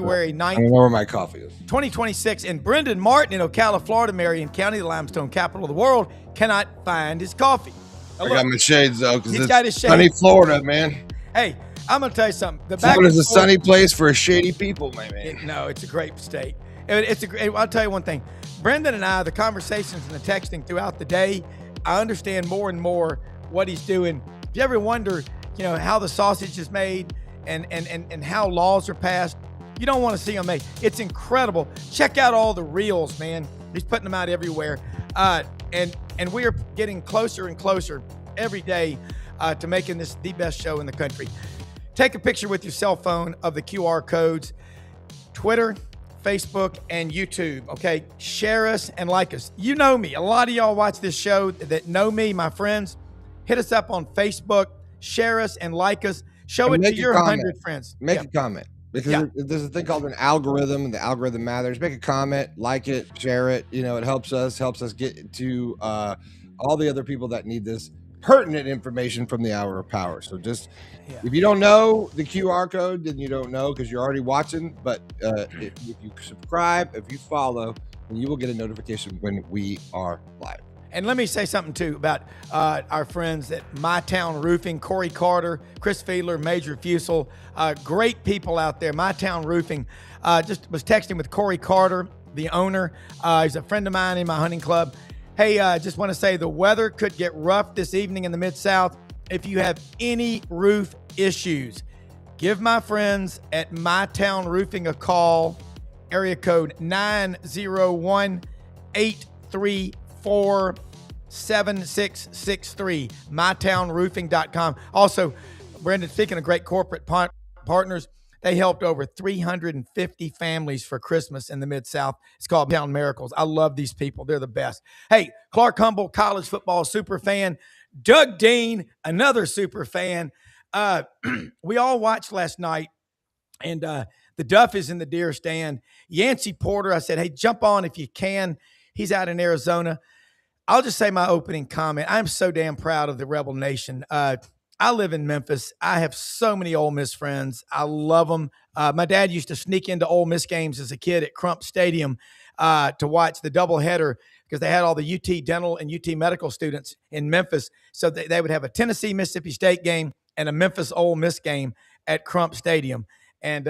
February 9th. I don't know where my coffee is. 2026. And Brendan Martin in Ocala, Florida, Marion County, the limestone capital of the world, cannot find his coffee. I got my shades, though, because it's got his shades. sunny Florida, man. Hey, I'm going to tell you something. Florida's a sunny place for shady people, my man. No, it's a great state. I'll tell you one thing. Brendan and I, the conversations and the texting throughout the day, I understand more and more what he's doing. If you ever wonder, how the sausage is made and how laws are passed, you don't want to see them made. It's incredible. Check out all the reels, man. He's putting them out everywhere. And we are getting closer and closer every day to making this the best show in the country. Take a picture with your cell phone of the QR codes, Twitter, Facebook, and YouTube, okay? Share us and like us. You know me. A lot of y'all watch this show that know me, my friends. Hit us up on Facebook, share us and like us. Show it to your 100 friends. Make a comment. Because there's a thing called an algorithm, and the algorithm matters. Make a comment, like it, share it. It helps us get to all the other people that need this pertinent information from the Hour of Power. So just, if you don't know the QR code, then you don't know because you're already watching. But if you subscribe, if you follow, then you will get a notification when we are live. And let me say something, too, about our friends at My Town Roofing, Corey Carter, Chris Fiedler, Major Fusel, great people out there. My Town Roofing. Just was texting with Corey Carter, the owner. He's a friend of mine in my hunting club. Hey, just want to say the weather could get rough this evening in the Mid-South. If you have any roof issues, give my friends at My Town Roofing a call. Area code 901-834-7663, mytownroofing.com. Also, Brendan, speaking of great corporate partners, they helped over 350 families for Christmas in the Mid-South. It's called Town Miracles. I love these people. They're the best. Hey, Clark Humble, college football super fan. Doug Dean, another super fan. We all watched last night, and the Duff is in the deer stand. Yancey Porter, I said, hey, jump on if you can. He's out in Arizona. I'll just say my opening comment. I'm so damn proud of the Rebel Nation. I live in Memphis. I have so many Ole Miss friends. I love them. My dad used to sneak into Ole Miss games as a kid at Crump Stadium to watch the doubleheader because they had all the UT dental and UT medical students in Memphis. So they would have a Tennessee-Mississippi State game and a Memphis Ole Miss game at Crump Stadium. And,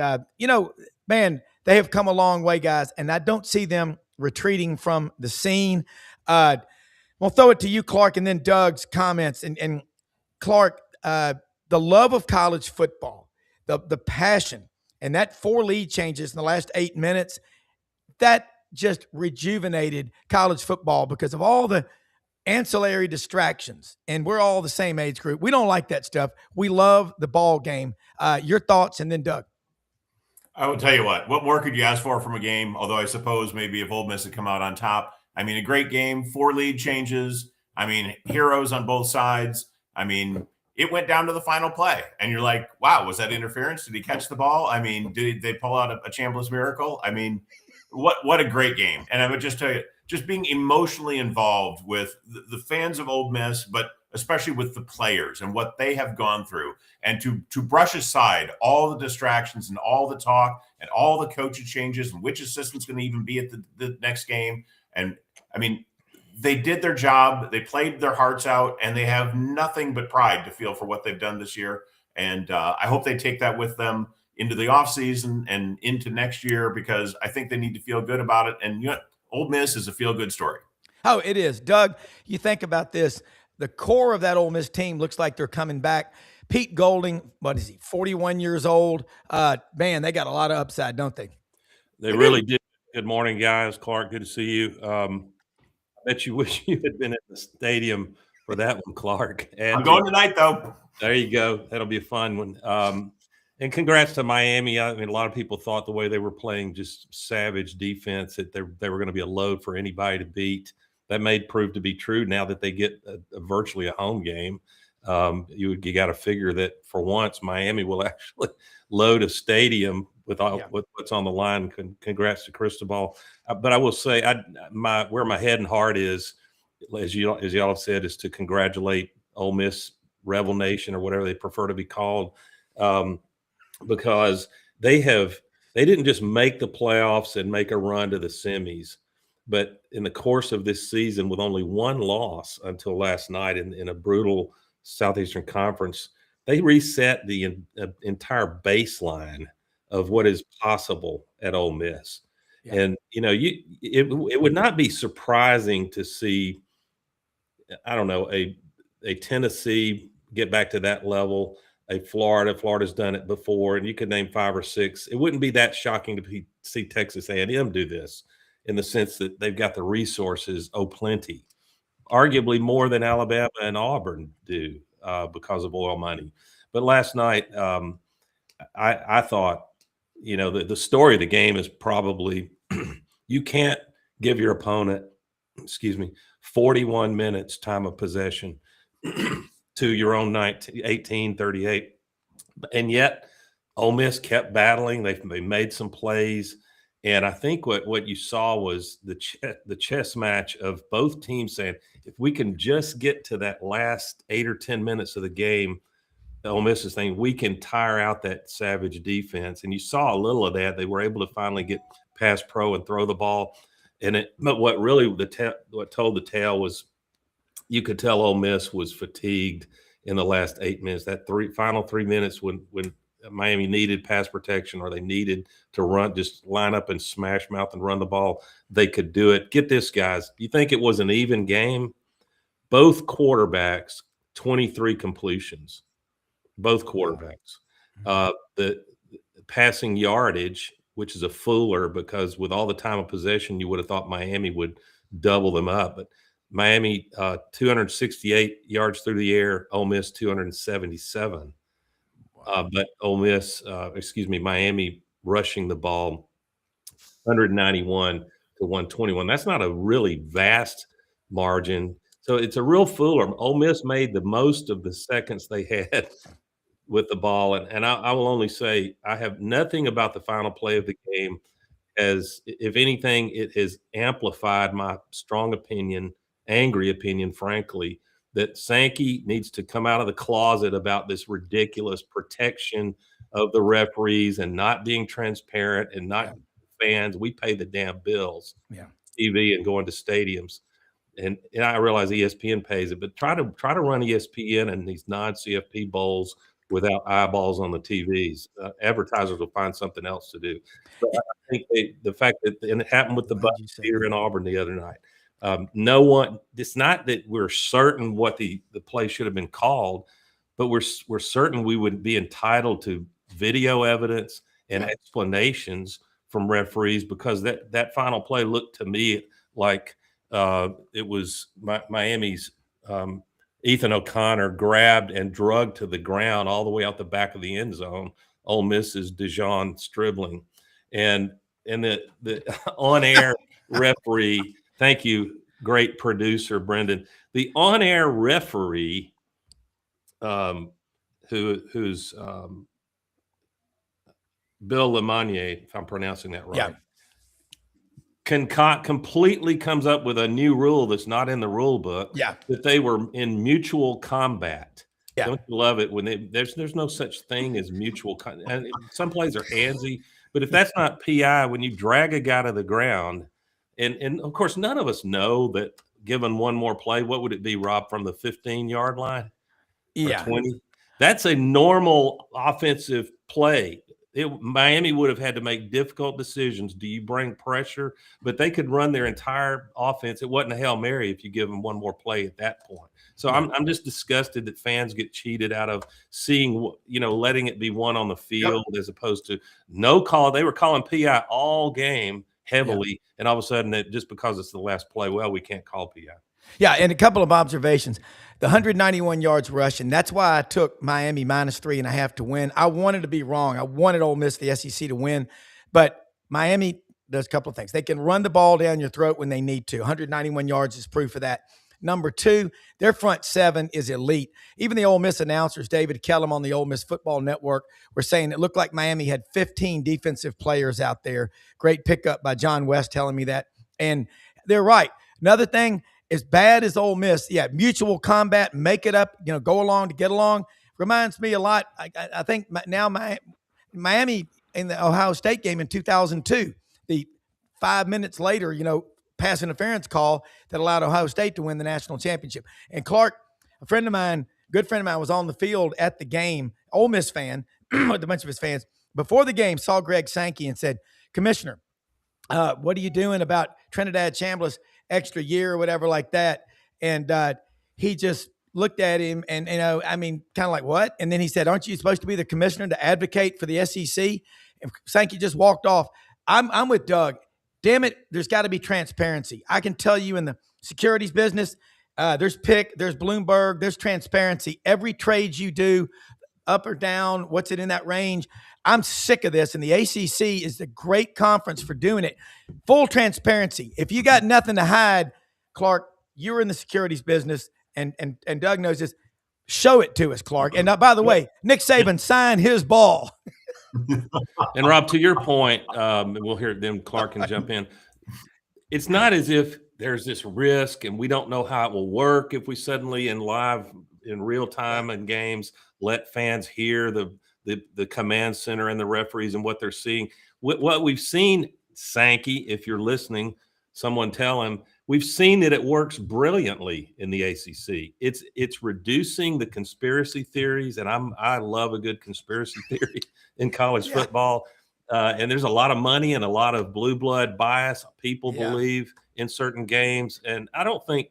man, they have come a long way, guys, and I don't see them retreating from the scene. We'll throw it to you, Clark, and then Doug's comments. And Clark, the love of college football, the passion, and that 4 lead changes in the last 8 minutes, that just rejuvenated college football because of all the ancillary distractions. And we're all the same age group. We don't like that stuff. We love the ball game. Your thoughts, and then Doug. I will tell you what more could you ask for from a game? Although I suppose maybe if Ole Miss had come out on top. I mean, a great game, 4 lead changes. I mean, heroes on both sides. I mean, it went down to the final play. And you're like, wow, was that interference? Did he catch the ball? I mean, did they pull out a Chambliss miracle? I mean, what a great game. And I would just tell you, just being emotionally involved with the fans of Ole Miss, but especially with the players and what they have gone through, and to brush aside all the distractions and all the talk and all the coaching changes and which assistant's going to even be at the next game. And I mean, they did their job. They played their hearts out, and they have nothing but pride to feel for what they've done this year. And I hope they take that with them into the offseason and into next year, because I think they need to feel good about it. And Ole Miss is a feel-good story. Oh, it is. Doug, you think about this. The core of that Ole Miss team looks like they're coming back. Pete Golding, what is he, 41 years old? Man, they got a lot of upside, don't they? They really did. Good morning, guys. Clark, good to see you. I bet you wish you had been at the stadium for that one, Clark. And I'm going tonight, though. There you go. That'll be a fun one. And congrats to Miami. I mean, a lot of people thought the way they were playing just savage defense that they were going to be a load for anybody to beat. That may prove to be true now that they get virtually a home game. You got to figure that for once Miami will actually load a stadium with what's on the line. Congrats to Cristobal. But I will say, where my head and heart is, as y'all have said, is to congratulate Ole Miss Rebel Nation, or whatever they prefer to be called, because they have they didn't just make the playoffs and make a run to the semis, but in the course of this season, with only one loss until last night in a brutal Southeastern Conference, they reset the entire baseline of what is possible at Ole Miss. Yeah. And, it would not be surprising to see, I don't know, a Tennessee get back to that level, a Florida's done it before, and you could name 5 or 6. It wouldn't be that shocking to see Texas A&M do this, in the sense that they've got the resources, plenty, arguably more than Alabama and Auburn do because of oil money. But last night, I thought, the story of the game is probably you can't give your opponent, 41 minutes time of possession to your own 18-38. And yet Ole Miss kept battling. They made some plays. And I think what you saw was the chess match of both teams saying, if we can just get to that last 8 or 10 minutes of the game, Ole Miss is saying we can tire out that savage defense. And you saw a little of that. They were able to finally get past pro and throw the ball. But what really what told the tale was you could tell Ole Miss was fatigued in the last 8 minutes. That final 3 minutes when Miami needed pass protection or they needed to just line up and smash mouth and run the ball, they could do it. Get this, guys. You think it was an even game? Both quarterbacks, 23 completions. Both quarterbacks. The passing yardage, which is a fooler because with all the time of possession, you would have thought Miami would double them up. But Miami, 268 yards through the air, Ole Miss 277. But Miami rushing the ball 191 to 121. That's not a really vast margin. So it's a real fooler. Ole Miss made the most of the seconds they had with the ball. And I will only say I have nothing about the final play of the game as, if anything, it has amplified my strong opinion, angry opinion, frankly, that Sankey needs to come out of the closet about this ridiculous protection of the referees and not being transparent and not fans. We pay the damn bills, TV and going to stadiums. And I realize ESPN pays it, but try to run ESPN and these non-CFP bowls without eyeballs on the TVs. Advertisers will find something else to do. But I think the fact that, and it happened with the Bucs here in Auburn the other night. It's not that we're certain what the play should have been called, but we're certain we would be entitled to video evidence and explanations from referees, because that final play looked to me like it was Miami's Ethan O'Connor grabbed and drugged to the ground all the way out the back of the end zone. Ole Miss's Dejon Stribling, and the on-air referee. Thank you, great producer Brendan. The on-air referee, who's Bill Lemonier, if I'm pronouncing that right, completely comes up with a new rule that's not in the rule book. That they were in mutual combat. Don't you love it when there's no such thing as mutual and some plays are handsy, but if that's not PI, when you drag a guy to the ground, and of course none of us know that given one more play, what would it be, Rob, from the 15-yard line? Or 20? That's a normal offensive play. Miami would have had to make difficult decisions. Do you bring pressure? But they could run their entire offense. It wasn't a Hail Mary if you give them one more play at that point. So I'm just disgusted that fans get cheated out of seeing, letting it be one on the field as opposed to no call. They were calling PI all game heavily, and all of a sudden, just because it's the last play, well, we can't call PI. Yeah, and a couple of observations. The 191 yards rushing, that's why I took Miami -3.5 to win. I wanted to be wrong. I wanted Ole Miss, the SEC, to win. But Miami does a couple of things. They can run the ball down your throat when they need to. 191 yards is proof of that. Number two, their front seven is elite. Even the Ole Miss announcers, David Kellum on the Ole Miss Football Network, were saying it looked like Miami had 15 defensive players out there. Great pickup by John West telling me that. And they're right. Another thing, as bad as Ole Miss, mutual combat, make it up, go along to get along. Reminds me a lot. I think now Miami in the Ohio State game in 2002. The 5 minutes later, pass interference call that allowed Ohio State to win the national championship. And Clark, a friend of mine, good friend of mine, was on the field at the game, Ole Miss fan, with a bunch of his fans. Before the game, saw Greg Sankey and said, Commissioner, what are you doing about Trinidad Chambliss extra year or whatever like that? And he just looked at him and, kind of like, what? And then he said, aren't you supposed to be the commissioner to advocate for the SEC? And Sankey just walked off. I'm with Doug. Damn it, there's got to be transparency. I can tell you in the securities business, there's PIC, there's Bloomberg, there's transparency. Every trade you do, up or down, what's it in that range? I'm sick of this, and the ACC is the great conference for doing it. Full transparency. If you got nothing to hide, Clark, you're in the securities business, and Doug knows this. Show it to us, Clark. And by the way, Nick Saban signed his ball. And Rob, to your point, we'll hear it then. Clark can jump in. It's not as if there's this risk and we don't know how it will work if we suddenly in real time in games let fans hear the command center and the referees and what they're seeing. What we've seen, Sankey, if you're listening, someone tell him, we've seen that it works brilliantly in the ACC. It's reducing the conspiracy theories, and I love a good conspiracy theory in college football. And there's a lot of money and a lot of blue blood bias. People believe in certain games, and I don't think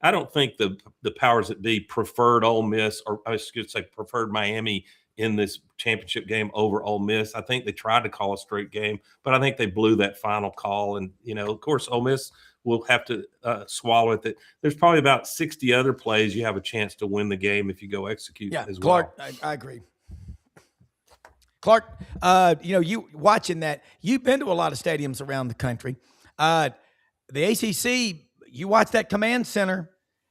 the powers that be preferred Ole Miss, or I should say preferred Miami in this championship game over Ole Miss. I think they tried to call a straight game, but I think they blew that final call. And of course, Ole Miss will have to swallow it. That there's probably about 60 other plays you have a chance to win the game if you go execute as Clark, well. I agree. Clark, you watching that, you've been to a lot of stadiums around the country. The ACC, you watch that command center,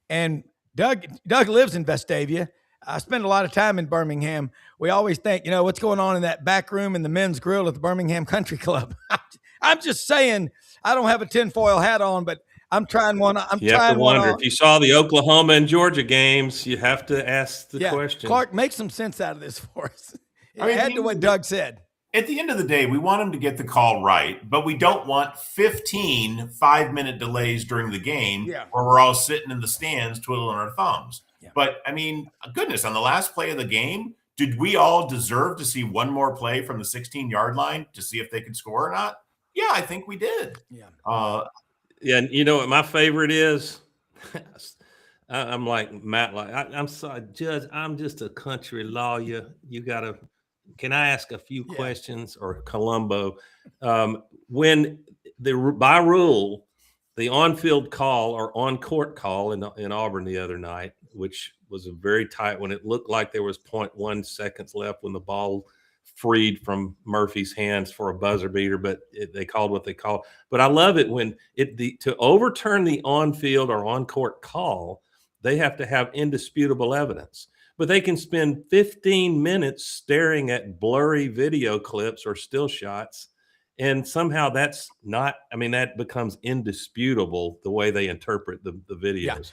and Doug lives in Vestavia. I spend a lot of time in Birmingham. We always think, what's going on in that back room in the men's grill at the Birmingham Country Club. I'm just saying, I don't have a tinfoil hat on, but I'm trying one. You have to wonder if you saw the Oklahoma and Georgia games. You have to ask the question. Clark, make some sense out of this for us. Add to what Doug said. At the end of the day, we want him to get the call right, but we don't want 15 5-minute delays during the game where we're all sitting in the stands twiddling our thumbs. Yeah. But, goodness, on the last play of the game, did we all deserve to see one more play from the 16-yard line to see if they could score or not? Yeah, I think we did. Yeah. And you know what my favorite is? I'm like Matt. I'm sorry, Judge. I'm just a country lawyer. Can I ask a few questions? Or Columbo, when by rule, the on-field call or on-court call in Auburn the other night, which was a very tight one. It looked like there was 0.1 seconds left when the ball freed from Murphy's hands for a buzzer beater, but they called what they called. But I love it when to overturn the on-field or on-court call, they have to have indisputable evidence. But they can spend 15 minutes staring at blurry video clips or still shots, and somehow that's not. That becomes indisputable the way they interpret the videos.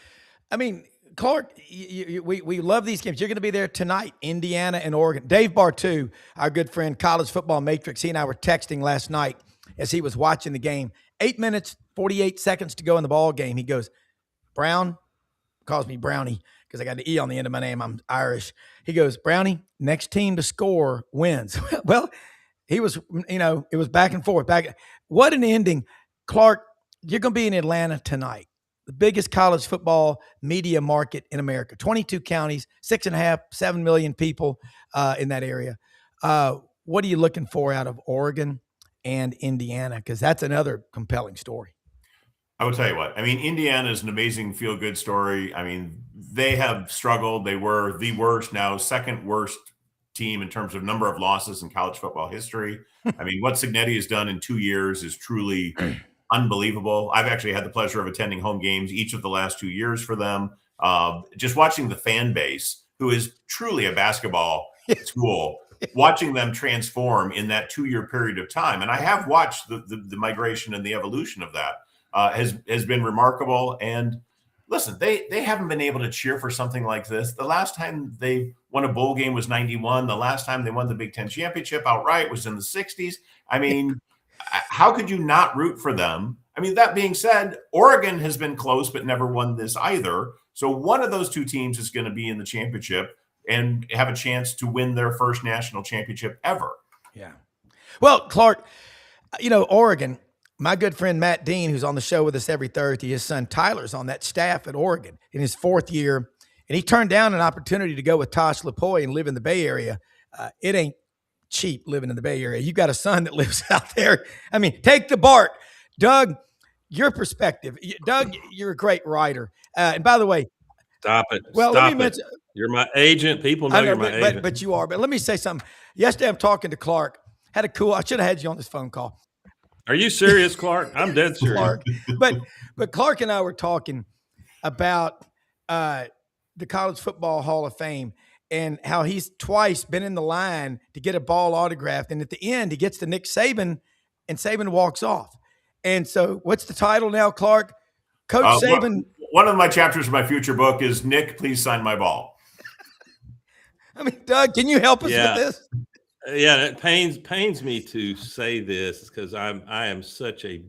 Yeah. Clark, we love these games. You're going to be there tonight, Indiana and Oregon. Dave Bartu, our good friend, College Football Matrix, he and I were texting last night as he was watching the game. 8 minutes, 48 seconds to go in the ball game. He goes, Brown, calls me Brownie because I got the E on the end of my name. I'm Irish. He goes, Brownie, next team to score wins. Well, he was, it was back and forth. What an ending. Clark, you're going to be in Atlanta tonight. The biggest college football media market in America, 22 counties, 6.5, 7 million people in that area. What are you looking for out of Oregon and Indiana? Because that's another compelling story. I will tell you what, Indiana is an amazing feel-good story. They have struggled. They were the worst, now second worst team in terms of number of losses in college football history. What Cignetti has done in 2 years is truly unbelievable. I've actually had the pleasure of attending home games each of the last 2 years for them. Just watching the fan base, who is truly a basketball school, watching them transform in that 2-year period of time. And I have watched the migration and the evolution of that has been remarkable. And listen, they haven't been able to cheer for something like this. The last time they won a bowl game was 91. The last time they won the Big Ten championship outright was in the 60s. I mean, how could you not root for them? I mean, that being said, Oregon has been close but never won this either. So one of those two teams is going to be in the championship and have a chance to win their first national championship ever. Yeah. Well, Clark, Oregon, my good friend Matt Dean, who's on the show with us every Thursday, his son Tyler's on that staff at Oregon in his 4th year, and he turned down an opportunity to go with Tosh Lapoy and live in the Bay Area. It ain't cheap living in the Bay Area. You got a son that lives out there. I mean, take the bark. Doug, your perspective. Doug, you're a great writer. And by the way, stop it. Well, stop let me it. mention. You're my agent. People know, you're my agent. But you are. But let me say something. Yesterday, I'm talking to Clark. I should have had you on this phone call. Are you serious, Clark? I'm dead serious. Clark. But Clark and I were talking about the College Football Hall of Fame and how he's twice been in the line to get a ball autographed. And at the end, he gets to Nick Saban, and Saban walks off. And so what's the title now, Clark? Coach Saban. One of my chapters of my future book is, Nick, please sign my ball. I mean, Doug, can you help us with this? Yeah, it pains me to say this because I am such a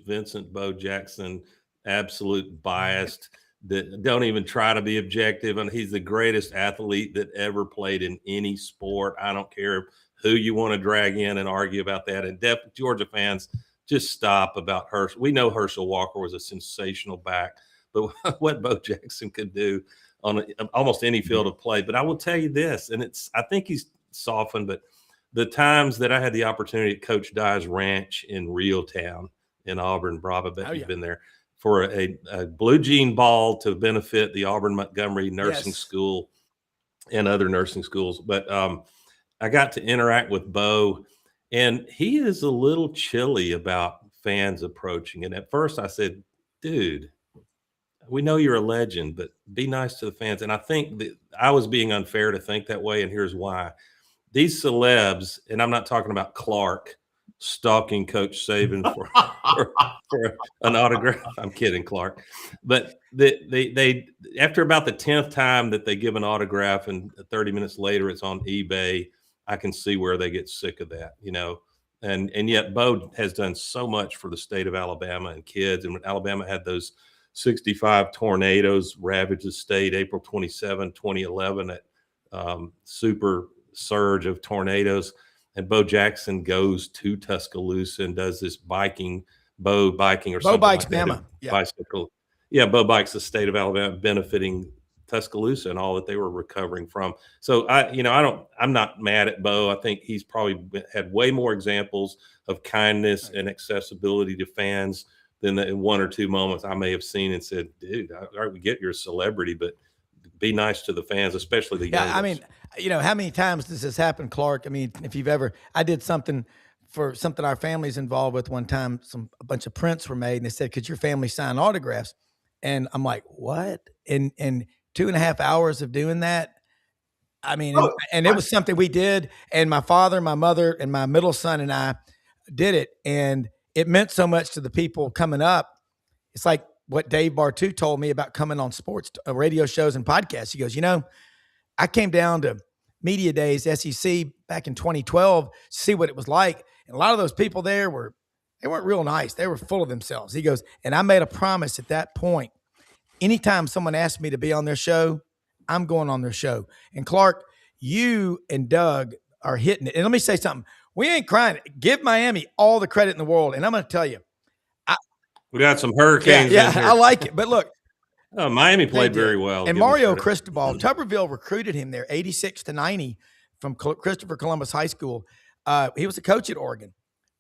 Vincent Bo Jackson absolute biased that don't even try to be objective. And he's the greatest athlete that ever played in any sport. I don't care who you want to drag in and argue about that. And Georgia fans, just stop about Herschel. We know Herschel Walker was a sensational back, but what Bo Jackson could do on almost any field of play. But I will tell you this, and I think he's softened, but the times that I had the opportunity at Coach Dye's Ranch in Reeltown in Auburn, Bravo, bet you've been there, for a blue jean ball to benefit the Auburn Montgomery Nursing School and other nursing schools. But I got to interact with Bo, and he is a little chilly about fans approaching. And at first I said, dude, we know you're a legend, but be nice to the fans. And I think that I was being unfair to think that way, and here's why. These celebs, and I'm not talking about Clark stalking Coach Saban for an autograph. I'm kidding, Clark. But they after about the 10th time that they give an autograph and 30 minutes later it's on eBay, I can see where they get sick of that, And yet Bo has done so much for the state of Alabama and kids. And when Alabama had those 65 tornadoes ravage the state April 27, 2011 at super surge of tornadoes, and Bo Jackson goes to Tuscaloosa and does this biking or something like that. Bicycle. Yeah, Bo Bikes the state of Alabama, benefiting Tuscaloosa and all that they were recovering from. So I'm not mad at Bo. I think he's probably had way more examples of kindness and accessibility to fans than the one or two moments I may have seen and said, dude, I get you're a celebrity, but be nice to the fans, especially the youngest. I mean, how many times does this happen, Clark? I mean, if you've ever, I did something for something our family's involved with one time, a bunch of prints were made, and they said, could your family sign autographs? And I'm like, what? And 2.5 hours of doing that. I mean, and it was something we did. And my father, my mother, and my middle son and I did it. And it meant so much to the people coming up. It's like what Dave Bartu told me about coming on sports radio shows and podcasts. He goes, I came down to Media Days, SEC, back in 2012 to see what it was like. And a lot of those people there they weren't real nice. They were full of themselves. He goes, and I made a promise at that point. Anytime someone asked me to be on their show, I'm going on their show. And Clark, you and Doug are hitting it. And let me say something. We ain't crying. Give Miami all the credit in the world. And I'm going to tell you. We got some hurricanes. Yeah, I like it. But look. Miami played very well. And Mario Cristobal, Tuberville recruited him there 86-90 from Christopher Columbus High School. He was a coach at Oregon.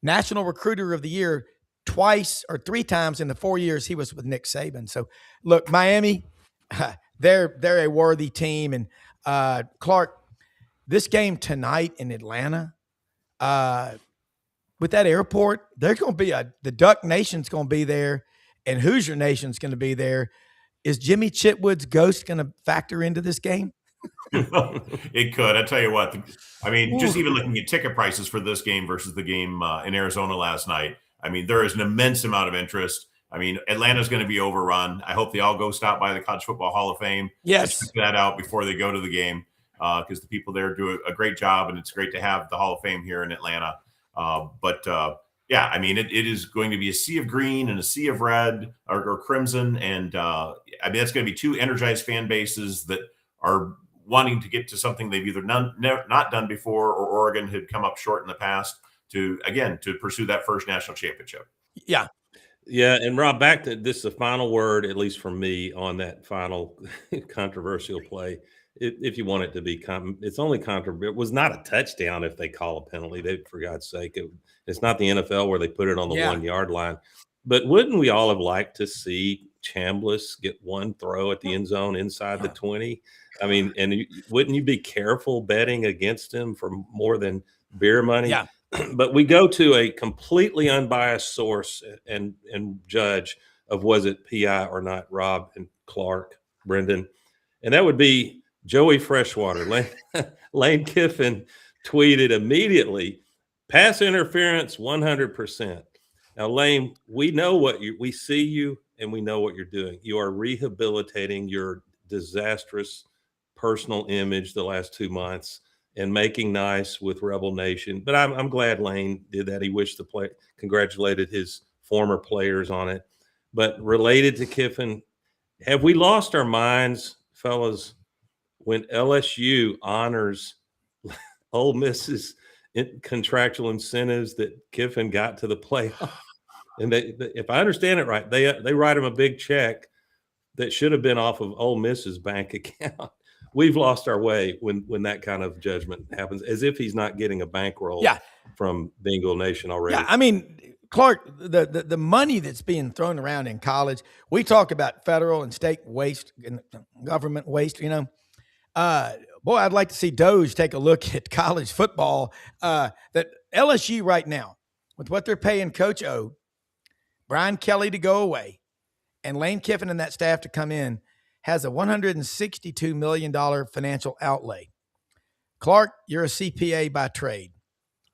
National Recruiter of the Year twice or 3 times in the 4 years he was with Nick Saban. So, look, Miami, they're a worthy team. And, Clark, this game tonight in Atlanta, with that airport, there's going to be the Duck Nation's going to be there, and Hoosier Nation's going to be there. Is Jimmy Chitwood's ghost going to factor into this game? It could. I tell you what. I mean, just even looking at ticket prices for this game versus the game in Arizona last night, I mean, there is an immense amount of interest. I mean, Atlanta's going to be overrun. I hope they all go stop by the College Football Hall of Fame. Yes. Check that out before they go to the game, because the people there do a great job, and it's great to have the Hall of Fame here in Atlanta. Yeah, I mean, it is going to be a sea of green and a sea of red or crimson. And I mean, that's going to be two energized fan bases that are wanting to get to something they've either not done before, or Oregon had come up short in the past to pursue that first national championship. Yeah. Yeah. And Rob, back to this, the final word, at least for me, on that final controversial play. If you want it to be, it's only controversial. It was not a touchdown if they call a penalty. For God's sake, it's not the NFL where they put it on the 1 yard line. But wouldn't we all have liked to see Chambliss get one throw at the end zone inside the 20? I mean, and wouldn't you be careful betting against him for more than beer money? Yeah. But we go to a completely unbiased source and judge of was it PI or not, Rob and Clark, Brendan, and that would be Joey Freshwater. Lane Kiffin tweeted immediately, pass interference 100%. Now, Lane, we know we see you and we know what you're doing. You are rehabilitating your disastrous personal image the last 2 months and making nice with Rebel Nation. But I'm glad Lane did that. He wished congratulated his former players on it. But related to Kiffin, have we lost our minds, fellas, when LSU honors Ole Miss's contractual incentives that Kiffin got to the playoff? And if I understand it right, they write him a big check that should have been off of Ole Miss's bank account. We've lost our way when that kind of judgment happens, as if he's not getting a bankroll from Bengal Nation already. Yeah, I mean, Clark, the money that's being thrown around in college, we talk about federal and state waste and government waste, you know. Boy, I'd like to see Doge take a look at college football. That LSU right now, with what they're paying Coach O, Brian Kelly to go away, and Lane Kiffin and that staff to come in, has a $162 million financial outlay. Clark, you're a CPA by trade,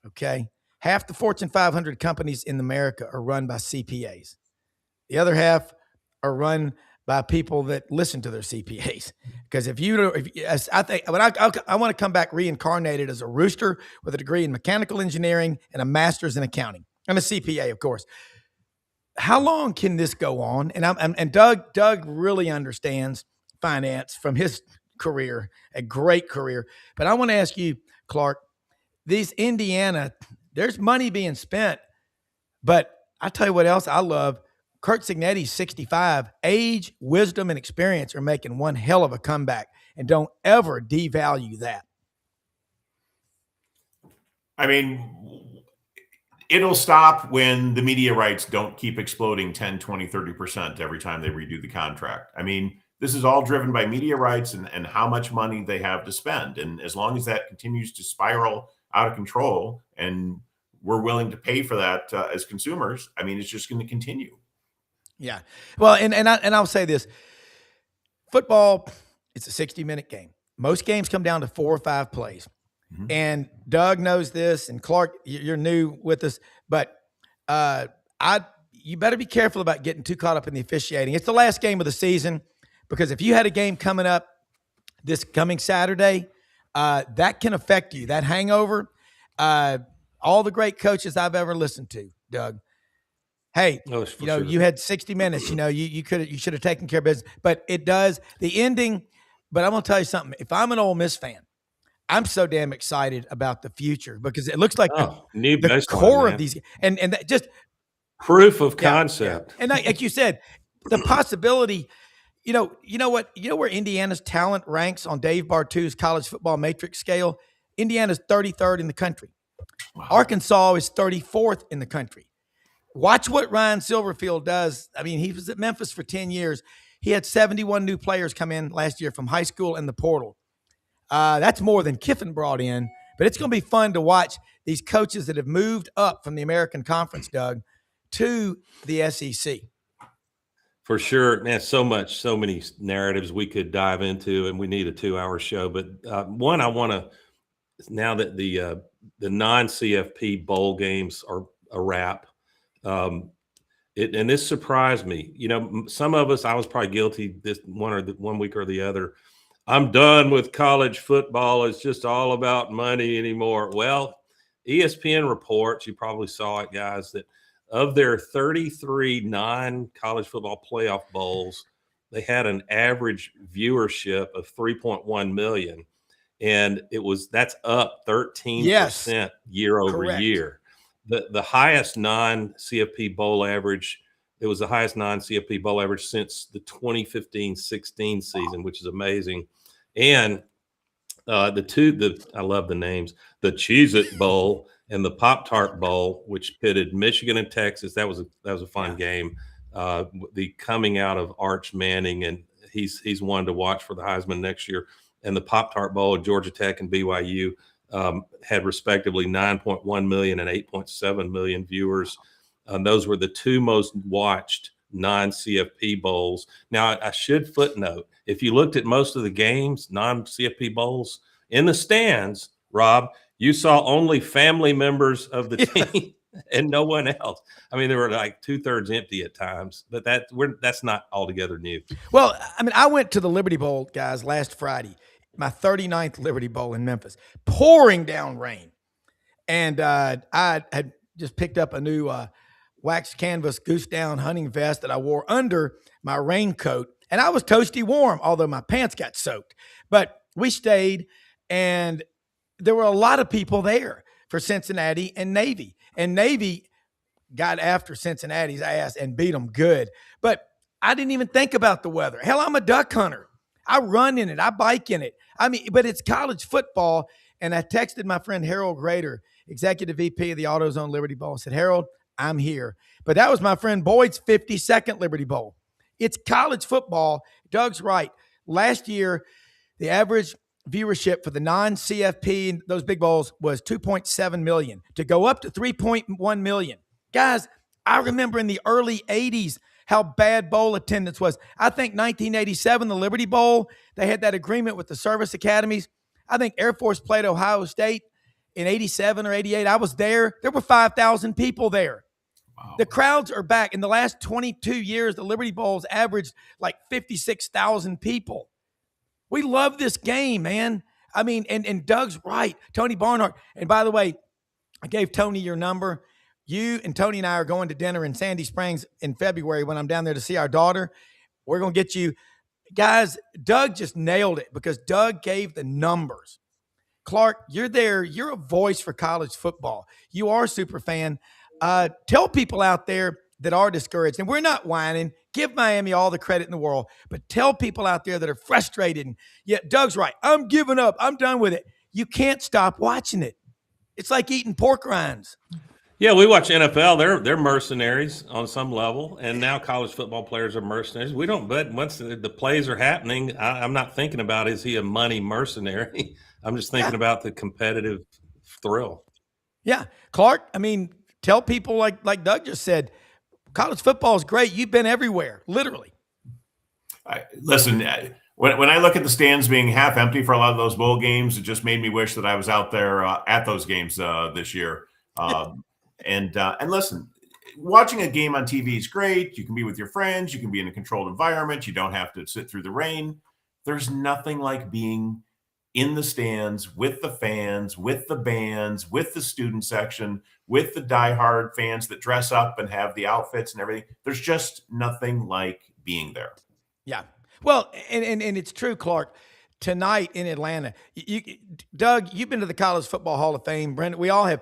okay? Half the Fortune 500 companies in America are run by CPAs. The other half are run by people that listen to their CPAs. Because I want to come back reincarnated as a rooster with a degree in mechanical engineering and a master's in accounting, and a CPA, of course. How long can this go on? And Doug really understands finance from his career, a great career. But I want to ask you, Clark, these Indiana, there's money being spent, but I tell you what else I love. Kurt Cignetti's 65. Age, wisdom, and experience are making one hell of a comeback, and don't ever devalue that. I mean, it'll stop when the media rights don't keep exploding 10, 20, 30% every time they redo the contract. I mean, this is all driven by media rights and how much money they have to spend. And as long as that continues to spiral out of control and we're willing to pay for that as consumers, I mean, it's just going to continue. Yeah. Well, and I'll say this. Football, it's a 60-minute game. Most games come down to 4 or 5 plays. Mm-hmm. And Doug knows this, and Clark, you're new with us, but you better be careful about getting too caught up in the officiating. It's the last game of the season, because if you had a game coming up this coming Saturday, that can affect you. That hangover, all the great coaches I've ever listened to, Doug, hey, you had 60 minutes, you should have taken care of business, but it does the ending. But I'm going to tell you something. If I'm an Ole Miss fan, I'm so damn excited about the future, because it looks like the core of these, and that just proof of concept. Yeah. And like you said, the possibility, you know where Indiana's talent ranks on Dave Bartu's college football matrix scale? Indiana's 33rd in the country. Wow. Arkansas is 34th in the country. Watch what Ryan Silverfield does. I mean, he was at Memphis for 10 years. He had 71 new players come in last year from high school and the portal. That's more than Kiffin brought in, but it's going to be fun to watch these coaches that have moved up from the American Conference, Doug, to the SEC. For sure, man, so many narratives we could dive into, and we need a 2-hour show. But one, I want to, now that the non-CFP bowl games are a wrap, And this surprised me. You know, some of us, I was probably guilty this one week or the other. I'm done with college football. It's just all about money anymore. Well, ESPN reports, you probably saw it, guys, that of their 33 non-college football playoff bowls, they had an average viewership of 3.1 million. And that's up 13% year over year. The highest non-CFP bowl average, it was the highest non-CFP bowl average since the 2015-16 season, which is amazing. And I love the names, the Cheez-It Bowl and the Pop-Tart Bowl, which pitted Michigan and Texas. That was a fun game. The coming out of Arch Manning, and he's one to watch for the Heisman next year. And the Pop-Tart Bowl at Georgia Tech and BYU had respectively 9.1 million and 8.7 million viewers. Those were the two most watched non-CFP bowls. Now, I should footnote, if you looked at most of the games, non-CFP bowls, in the stands, Rob, you saw only family members of the team and no one else. I mean, they were like 2/3 empty at times, but that's not altogether new. Well, I mean, I went to the Liberty Bowl, guys, last Friday, my 39th Liberty Bowl in Memphis, pouring down rain. And I had just picked up a new waxed canvas goose down hunting vest that I wore under my raincoat. And I was toasty warm, although my pants got soaked. But we stayed, and there were a lot of people there for Cincinnati and Navy. And Navy got after Cincinnati's ass and beat them good. But I didn't even think about the weather. Hell, I'm a duck hunter. I run in it. I bike in it. I mean, but it's college football. And I texted my friend Harold Grader, executive VP of the AutoZone Liberty Bowl, and said, Harold, I'm here. But that was my friend Boyd's 52nd Liberty Bowl. It's college football. Doug's right. Last year, the average viewership for the non-CFP, those big bowls, was 2.7 million. To go up to 3.1 million. Guys, I remember in the early 80s how bad bowl attendance was. I think 1987, the Liberty Bowl, they had that agreement with the service academies. I think Air Force played Ohio State in 87 or 88. I was there. There were 5,000 people there. Wow. The crowds are back. In the last 22 years, the Liberty Bowls averaged like 56,000 people. We love this game, man. I mean, and Doug's right. Tony Barnhart. And by the way, I gave Tony your number. You and Tony and I are going to dinner in Sandy Springs in February when I'm down there to see our daughter. We're going to get you. Guys, Doug just nailed it because Doug gave the numbers. Clark, you're there. You're a voice for college football. You are a super fan. Tell people out there that are discouraged, and we're not whining. Give Miami all the credit in the world, but tell people out there that are frustrated. And yet Doug's right. I'm giving up. I'm done with it. You can't stop watching it. It's like eating pork rinds. Yeah, we watch NFL. They're mercenaries on some level, and now college football players are mercenaries. We don't, but once the plays are happening, I'm not thinking about, is he a money mercenary? I'm just thinking about the competitive thrill. Yeah. Clark, I mean, tell people like Doug just said, college football is great. You've been everywhere, literally. Listen, when I look at the stands being half empty for a lot of those bowl games, it just made me wish that I was out there at those games this year. And listen, watching a game on TV is great. You can be with your friends. You can be in a controlled environment. You don't have to sit through the rain. There's nothing like being in the stands with the fans, with the bands, with the student section, with the diehard fans that dress up and have the outfits and everything. There's just nothing like being there. Yeah. Well, and it's true, Clark. Tonight in Atlanta, Doug, you've been to the College Football Hall of Fame. Brendan, we all have.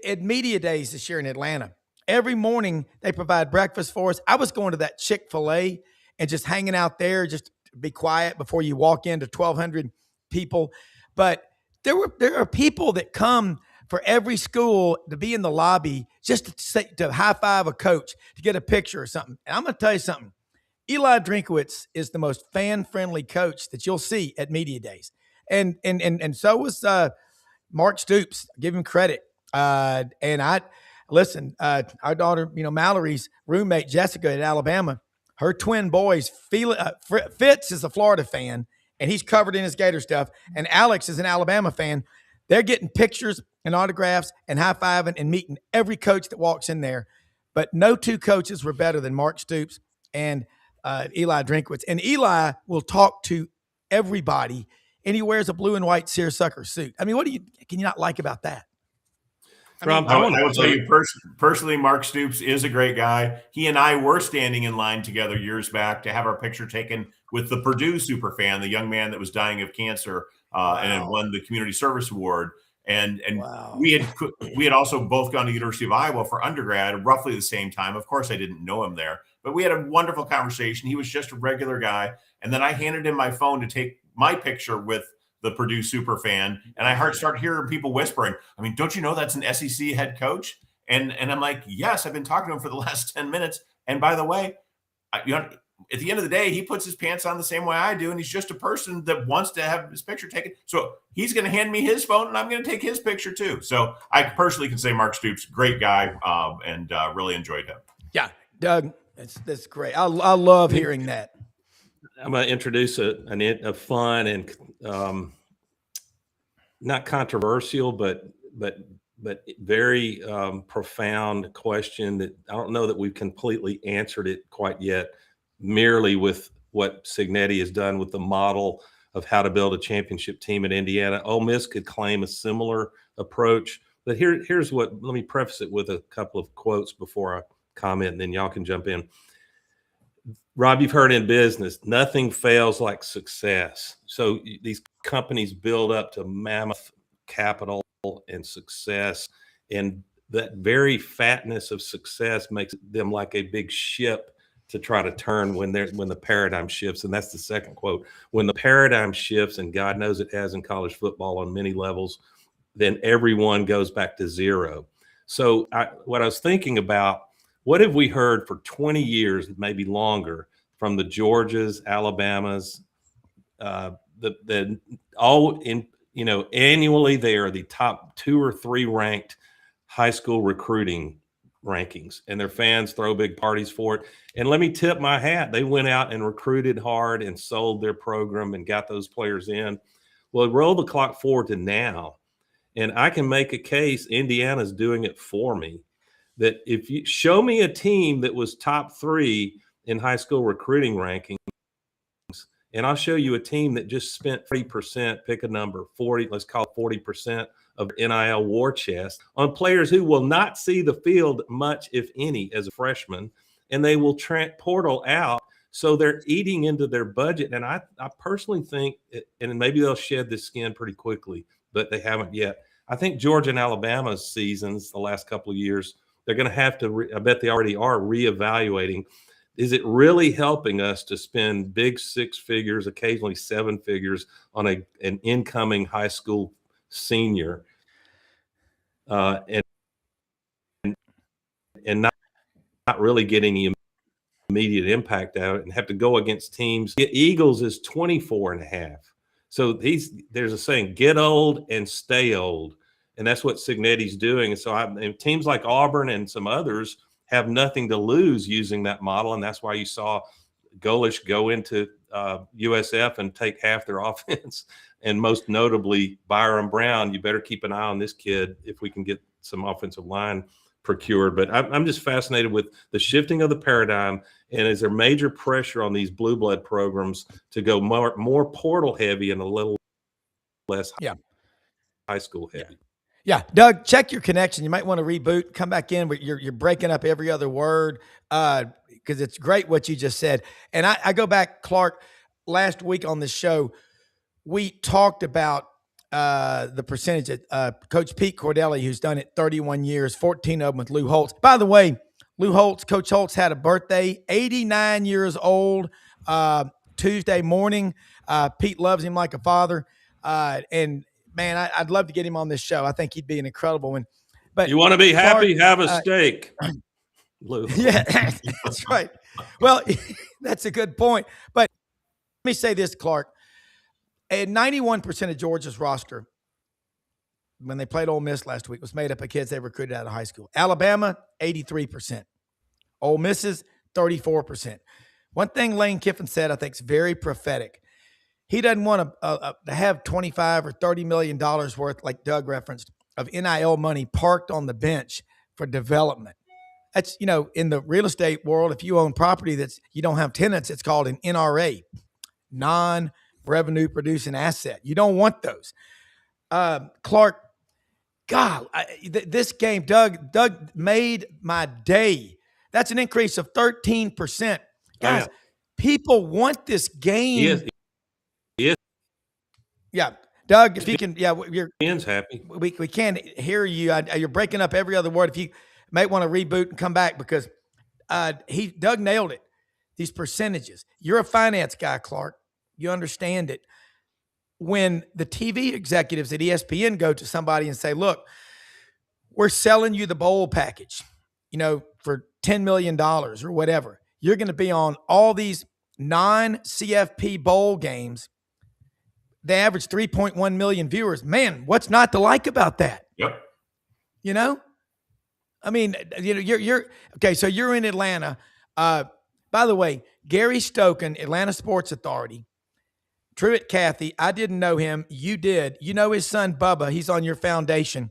At Media Days this year in Atlanta, every morning they provide breakfast for us. I was going to that Chick-fil-A and just hanging out there, just to be quiet before you walk into 1,200 people. But there are people that come for every school to be in the lobby just to high five a coach, to get a picture or something. And I'm going to tell you something. Eli Drinkowitz is the most fan-friendly coach that you'll see at Media Days. And so was Mark Stoops. Give him credit. And our daughter, Mallory's roommate, Jessica at Alabama, her twin boys, Fitz is a Florida fan and he's covered in his Gator stuff. And Alex is an Alabama fan. They're getting pictures and autographs and high-fiving and meeting every coach that walks in there. but no two coaches were better than Mark Stoops and Eli Drinkwitz. And Eli will talk to everybody, and he wears a blue and white seersucker suit. I mean, can you not like about that? I will tell you personally, Mark Stoops is a great guy. He and I were standing in line together years back to have our picture taken with the Purdue superfan, the young man that was dying of cancer and had won the Community Service Award. And wow. we had also both gone to the University of Iowa for undergrad roughly the same time. Of course, I didn't know him there, but we had a wonderful conversation. He was just a regular guy. And then I handed him my phone to take my picture with the Purdue superfan, and I started hearing people whispering, I mean, don't you know that's an SEC head coach? And I'm like, yes, I've been talking to him for the last 10 minutes. And by the way, at the end of the day, he puts his pants on the same way I do, and he's just a person that wants to have his picture taken. So he's going to hand me his phone, and I'm going to take his picture too. So I personally can say Mark Stoops, great guy, and really enjoyed him. Yeah, Doug, that's great. I love hearing that. I'm going to introduce a fun and not controversial, but very profound question that I don't know that we've completely answered it quite yet, merely with what Cignetti has done with the model of how to build a championship team at Indiana. Ole Miss could claim a similar approach, but here's what, let me preface it with a couple of quotes before I comment, and then y'all can jump in. Rob, you've heard in business, nothing fails like success. So these companies build up to mammoth capital and success, and that very fatness of success makes them like a big ship to try to turn when the paradigm shifts. And that's the second quote. When the paradigm shifts, and God knows it has in college football on many levels, then everyone goes back to zero. So what I was thinking about, what have we heard for 20 years, maybe longer, from the Georgias, Alabamas, annually they are the top 2 or 3 ranked high school recruiting rankings, and their fans throw big parties for it. And let me tip my hat. They went out and recruited hard and sold their program and got those players in. Well, roll the clock forward to now, and I can make a case, Indiana's doing it for me, that if you show me a team that was top 3 in high school recruiting rankings, and I'll show you a team that just spent 40%, pick a number, 40, let's call it 40% of NIL war chest on players who will not see the field much, if any, as a freshman, and they will portal out. So they're eating into their budget. And I personally think, and maybe they'll shed this skin pretty quickly, but they haven't yet. I think Georgia and Alabama's seasons the last couple of years, they're going to have to, I bet they already are reevaluating. Is it really helping us to spend big 6 figures, occasionally 7 figures on an incoming high school senior and not really getting the immediate impact out of it, and have to go against teams? The Eagles is 24.5. So there's a saying, get old and stay old. And that's what Cignetti's doing. And so and teams like Auburn and some others have nothing to lose using that model. And that's why you saw Golish go into USF and take half their offense. And most notably, Byron Brown, you better keep an eye on this kid if we can get some offensive line procured. But I'm just fascinated with the shifting of the paradigm. And is there major pressure on these blue blood programs to go more portal heavy and a little less high school heavy? Yeah, Doug, check your connection. You might want to reboot, come back in, but you're breaking up every other word because it's great what you just said. And I go back, Clark, last week on this show, we talked about the percentage that Coach Pete Cordelli, who's done it 31 years, 14 of them with Lou Holtz. By the way, Coach Holtz had a birthday, 89 years old, Tuesday morning. Pete loves him like a father. And man, I'd love to get him on this show. I think he'd be an incredible one. But you want to be happy, have a steak. Lou. Yeah, that's right. Well, that's a good point. But let me say this, Clark. At 91% of Georgia's roster, when they played Ole Miss last week, was made up of kids they recruited out of high school. Alabama, 83%. Ole Miss's, 34%. One thing Lane Kiffin said I think is very prophetic. He doesn't want to have $25 or $30 million worth, like Doug referenced, of NIL money parked on the bench for development. That's, in the real estate world, if you own property you don't have tenants, it's called an NRA, non-revenue producing asset. You don't want those. Clark, God, this game, Doug made my day. That's an increase of 13%. Guys, people want this game. He is. Yeah. Doug, if you can, you're happy. We can't hear you. You're breaking up every other word. If you might want to reboot and come back, because Doug nailed it. These percentages. You're a finance guy, Clark. You understand it. When the TV executives at ESPN go to somebody and say, look, we're selling you the bowl package, for $10 million or whatever. You're going to be on all these non-CFP bowl games. They average 3.1 million viewers. Man, what's not to like about that? Yep. I mean, you're okay. So you're in Atlanta. By the way, Gary Stoken, Atlanta Sports Authority, Truett Cathy. I didn't know him. You did. You know his son, Bubba. He's on your foundation.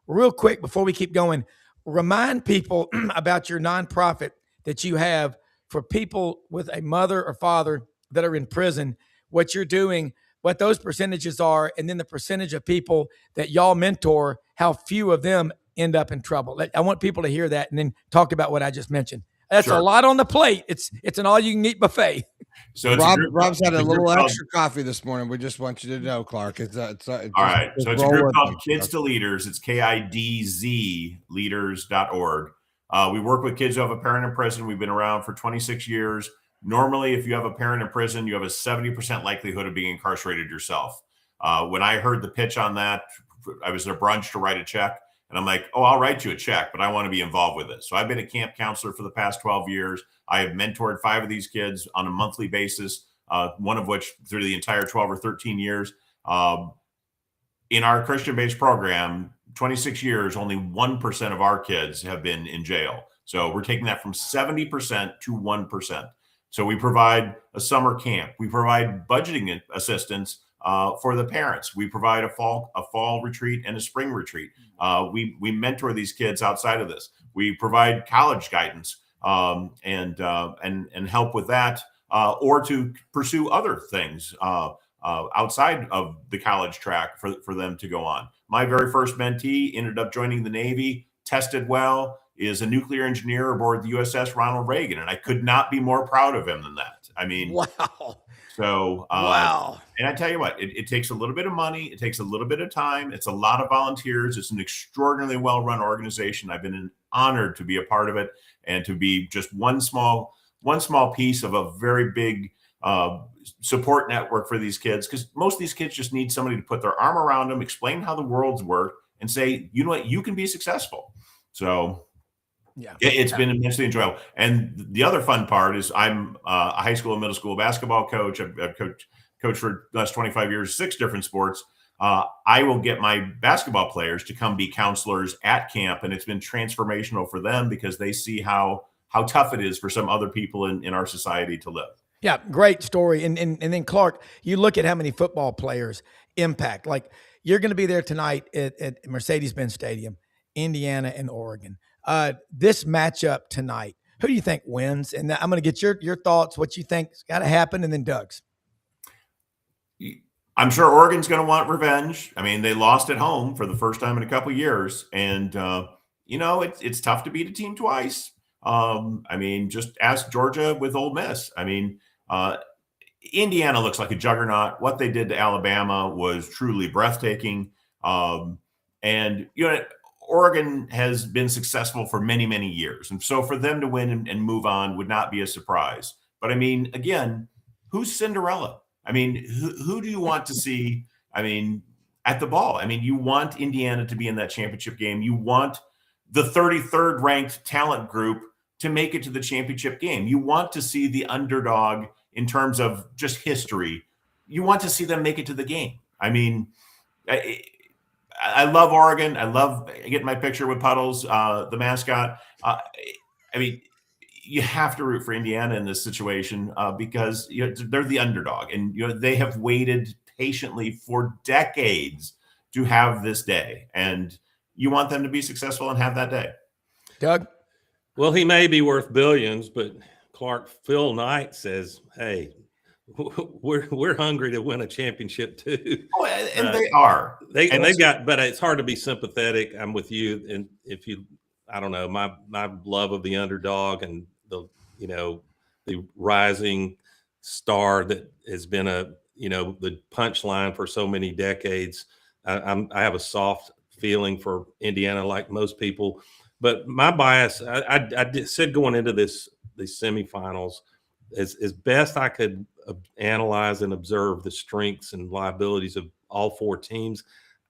Real quick, before we keep going, remind people about your nonprofit that you have for people with a mother or father that are in prison, what you're doing, what those percentages are, and then the percentage of people that y'all mentor, how few of them end up in trouble. I want people to hear that and then talk about what I just mentioned. That's a lot on the plate. It's an all-you-can-eat buffet. So Rob's had a little extra coffee this morning. We just want you to know, Clark. It's all right. So it's a group called Kids to Leaders. It's KIDZ leaders.org. We work with kids who have a parent in prison. We've been around for 26 years. Normally, if you have a parent in prison, you have a 70% likelihood of being incarcerated yourself. When I heard the pitch on that, I was at a brunch to write a check. And I'm like, I'll write you a check, but I want to be involved with it. So I've been a camp counselor for the past 12 years. I have mentored 5 of these kids on a monthly basis, one of which through the entire 12 or 13 years. In our Christian-based program, 26 years, only 1% of our kids have been in jail. So we're taking that from 70% to 1%. So we provide a summer camp. We provide budgeting assistance for the parents. We provide a fall retreat and a spring retreat. We mentor these kids outside of this. We provide college guidance and help with that, or to pursue other things outside of the college track for them to go on. My very first mentee ended up joining the Navy, tested well, is a nuclear engineer aboard the USS Ronald Reagan, and I could not be more proud of him than that. I mean, wow. So, wow. And I tell you what, it takes a little bit of money. It takes a little bit of time. It's a lot of volunteers. It's an extraordinarily well-run organization. I've been honored to be a part of it and to be just one small piece of a very big support network for these kids. Because most of these kids just need somebody to put their arm around them, explain how the world's work, and say, you know what, you can be successful. So yeah, it's been immensely enjoyable. And the other fun part is I'm a high school and middle school basketball coach. I've coached for the last 25 years, 6 different sports. I will get my basketball players to come be counselors at camp, and it's been transformational for them because they see how tough it is for some other people in our society to live. Yeah, great story. And then Clark, you look at how many football players impact. Like you're going to be there tonight at Mercedes-Benz Stadium, Indiana and Oregon. This matchup tonight, who do you think wins? And I'm going to get your thoughts, what you think's got to happen, and then Doug's. I'm sure Oregon's going to want revenge. I mean, they lost at home for the first time in a couple of years, and it's tough to beat a team twice. I mean, just ask Georgia with Ole Miss. I mean, Indiana looks like a juggernaut. What they did to Alabama was truly breathtaking. And Oregon has been successful for many, many years. And so for them to win and move on would not be a surprise. But I mean, again, who's Cinderella? I mean, who do you want to see, at the ball? I mean, you want Indiana to be in that championship game. You want the 33rd ranked talent group to make it to the championship game. You want to see the underdog in terms of just history. You want to see them make it to the game. I mean, I love Oregon. I love getting my picture with Puddles, the mascot. I mean, you have to root for Indiana in this situation because they're the underdog, and they have waited patiently for decades to have this day, and you want them to be successful and have that day. Doug? Well, he may be worth billions, but Phil Knight says, "Hey, we're hungry to win a championship too." Oh, and they are. They've got, but it's hard to be sympathetic. I'm with you, and if you, I don't know, my love of the underdog and the rising star that has been the punchline for so many decades. I have a soft feeling for Indiana, like most people. But my bias, I said going into these semifinals, as best I could analyze and observe the strengths and liabilities of all four teams.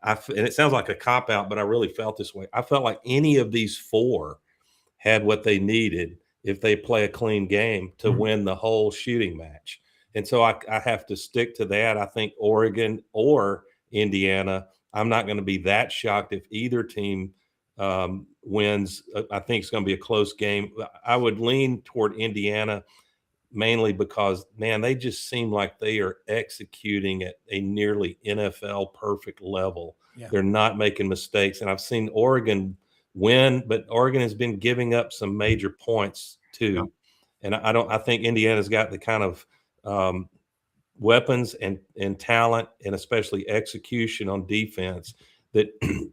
And it sounds like a cop out, but I really felt this way. I felt like any of these four had what they needed if they play a clean game to win the whole shooting match. And so I have to stick to that. I think Oregon or Indiana, I'm not going to be that shocked if either team wins. I think it's going to be a close game. I would lean toward Indiana mainly because, man, they just seem like they are executing at a nearly NFL perfect level. Yeah. They're not making mistakes. And I've seen Oregon win, but Oregon has been giving up some major points too. Yeah. And I think Indiana's got the kind of weapons and talent, and especially execution on defense, that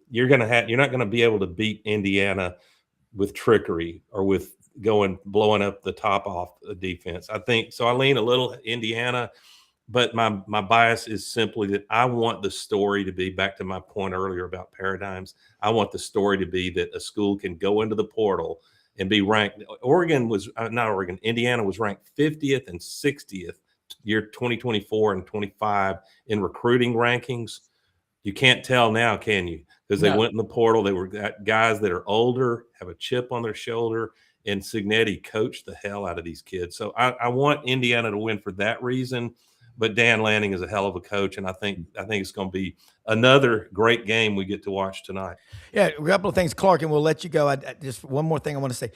you're not going to be able to beat Indiana with trickery or with blowing up the top off the defense. I think so. I lean a little Indiana, but my bias is simply that I want the story to be, back to my point earlier about paradigms, I want the story to be that a school can go into the portal and be ranked. Indiana was ranked 50th and 60th year 2024 and 25 in recruiting rankings. You can't tell now, can you? Because they went in the portal. They were guys that are older, have a chip on their shoulder, and Cignetti coached the hell out of these kids. So I want Indiana to win for that reason. But Dan Lanning is a hell of a coach, and I think it's going to be another great game we get to watch tonight. Yeah, a couple of things, Clark, and we'll let you go. Just one more thing I want to say.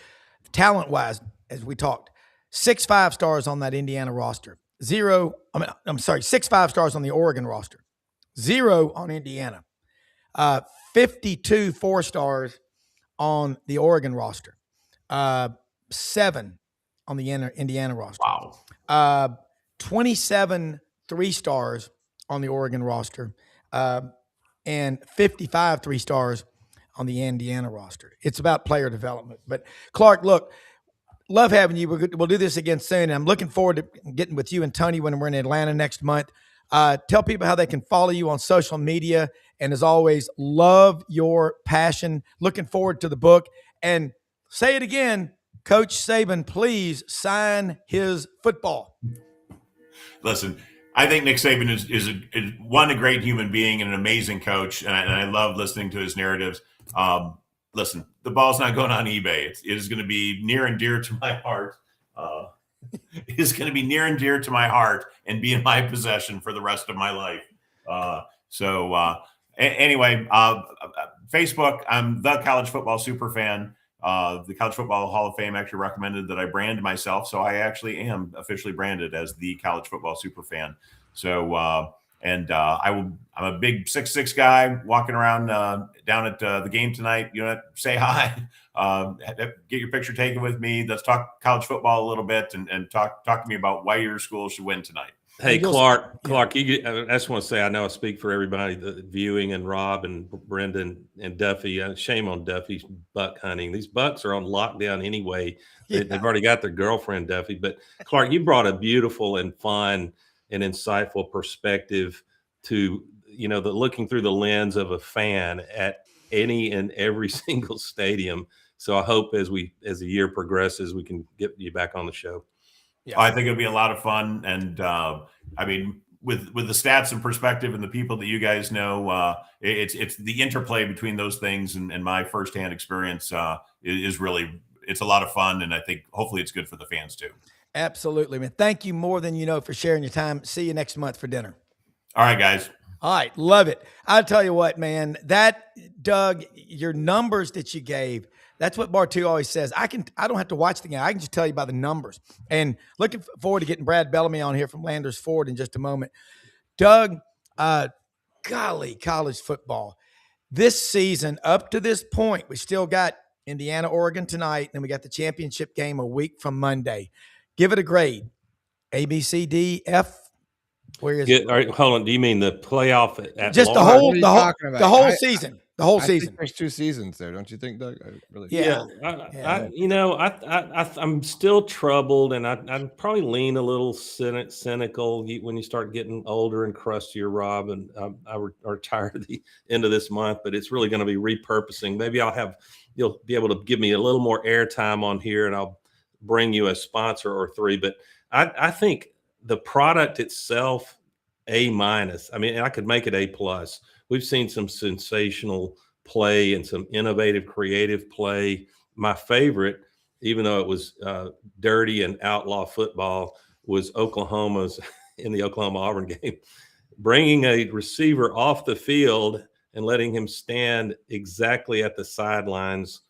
Talent-wise, as we talked, 6 5-stars on that Indiana roster. 6 5-stars on the Oregon roster. 0 on Indiana. 52 4-stars on the Oregon roster. 7 on the Indiana roster. Wow. 27 3-stars on the Oregon roster, and 55 3-stars on the Indiana roster. It's about player development. But Clark, look, love having you. We'll do this again soon. And I'm looking forward to getting with you and Tony when we're in Atlanta next month. Tell people how they can follow you on social media. And as always, love your passion. Looking forward to the book. And say it again, Coach Saban, please sign his football. Listen, I think Nick Saban is a great human being and an amazing coach, and I love listening to his narratives. Listen, the ball's not going on eBay. It is going to be near and dear to my heart. It is going to be near and dear to my heart and be in my possession for the rest of my life. Anyway, Facebook, I'm the College Football Superfan. The College Football Hall of Fame actually recommended that I brand myself, so I actually am officially branded as the College Football Superfan. So, I'm a big 6'6" guy walking around down at the game tonight. Say hi, get your picture taken with me. Let's talk college football a little bit and talk to me about why your school should win tonight. Hey, Clark, I just want to say, I know I speak for everybody, the viewing, and Rob and Brendan and Duffy. Shame on Duffy's buck hunting. These bucks are on lockdown anyway. They've already got their girlfriend, Duffy. But Clark, you brought a beautiful and fun and insightful perspective to, the looking through the lens of a fan at any and every single stadium. So I hope as the year progresses, we can get you back on the show. Yeah. I think it'll be a lot of fun. And with the stats and perspective and the people that you guys know, it's the interplay between those things and my firsthand experience is really, it's a lot of fun. And I think hopefully it's good for the fans too. Absolutely, man. Thank you more than you know for sharing your time. See you next month for dinner. All right, guys. All right. Love it. I'll tell you what, man, Doug, your numbers that you gave, that's what Bartu always says. I don't have to watch the game. I can just tell you by the numbers. And looking forward to getting Brad Bellamy on here from Landers Ford in just a moment. Doug, golly, college football. This season, up to this point, we still got Indiana, Oregon tonight. Then we got the championship game a week from Monday. Give it a grade. A, B, C, D, F. Where is it? All right, hold on. Do you mean the playoff at Just the large? whole, What are you the whole, talking about? the whole season. The whole I season. think there's 2 seasons there, don't you think, Doug? Yeah. I'm still troubled, and I probably lean a little cynical when you start getting older and crustier, Rob. And I retire at the end of this month, but it's really going to be repurposing. Maybe you'll be able to give me a little more airtime on here, and I'll bring you a sponsor or 3. But I think the product itself, A-. I mean, I could make it A+. We've seen some sensational play and some innovative, creative play. My favorite, even though it was dirty and outlaw football, was Oklahoma's in the Oklahoma-Auburn game, bringing a receiver off the field and letting him stand exactly at the sidelines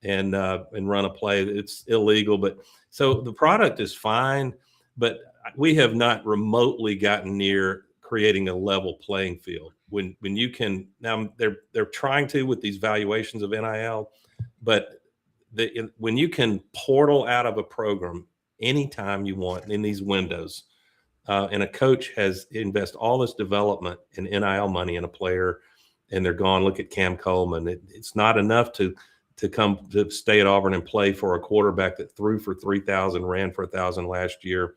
and run a play. It's illegal, but so the product is fine, but we have not remotely gotten near creating a level playing field. When you can now, they're trying to with these valuations of NIL, but when you can portal out of a program anytime you want in these windows, and a coach has invest all this development in NIL money in a player, and they're gone. Look at Cam Coleman. It's not enough to come to stay at Auburn and play for a quarterback that threw for 3,000, ran for 1,000 last year.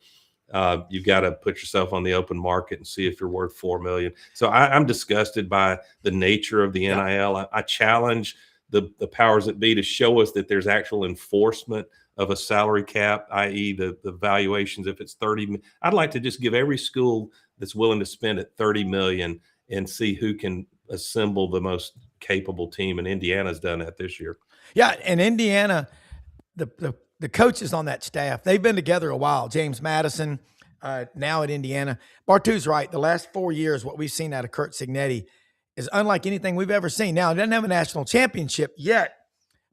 You've got to put yourself on the open market and see if you're worth $4 million. So I'm disgusted by the nature of the NIL. I challenge the powers that be to show us that there's actual enforcement of a salary cap, i.e. the valuations. If it's 30, I'd like to just give every school that's willing to spend at 30 million and see who can assemble the most capable team. And Indiana's done that this year. Yeah, and Indiana, the coaches on that staff, they've been together a while. James Madison, now at Indiana. Bartu's right. The last 4 years, what we've seen out of Kurt Cignetti is unlike anything we've ever seen. Now, it doesn't have a national championship yet,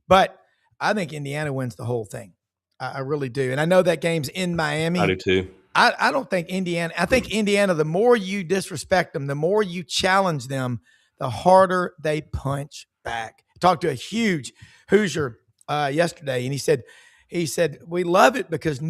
but I think Indiana wins the whole thing. I really do. And I know that game's in Miami. I do too. I don't think Indiana – I think Indiana, the more you disrespect them, the more you challenge them, the harder they punch back. I talked to a huge Hoosier yesterday, and he said, we love it because